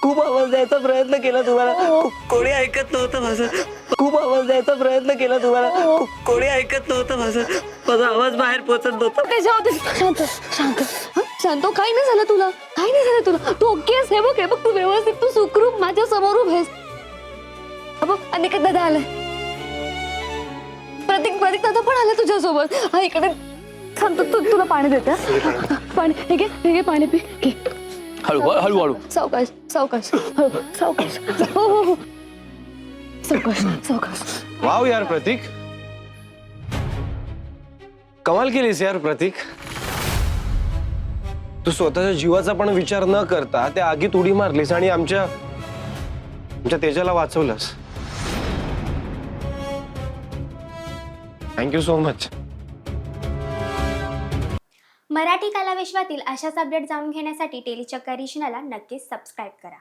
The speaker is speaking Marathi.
खूप आवाज द्यायचा प्रयत्न केला तुम्हाला, कोणी ऐकत नव्हतं माझं. खूप आवाज द्यायचा प्रयत्न केला तुम्हाला, कोणी ऐकत नव्हतं माझा आवाज बाहेर पोहोचत नव्हता. त्याच्यावरती शांत शांत शांत. काही नाही झालं तुला, काही नाही झालं तुला. तू ओके आहेस. हे बघ, हे बघ, तू व्यवस्थित, तू सुखरूप माझ्या समोर उभे आहेस. बघ, अनिकेत दादा आलाय. प्रतीक दादा पण आला तुझ्यासोबत. हा इकडे थांब. तुला पाणी देते. पाणी हे घे, हे घे, पाणी पी. घे. हळू. सावकाश सावकाश. सावकाश. हो. सावकाश. वाव यार प्रतीक, कमाल केलीस यार प्रतीक. तू स्वतःच्या जीवाचा पण विचार न करता त्या आगीत उडी मारलीस आणि आमच्या तेजाला वाचवलंस. Thank you so much. मराठी कला विश्वातील अशाच अपडेट जाणून घेण्यासाठी टेलीचक्कर रिजनला नक्कीच सबस्क्राईब करा.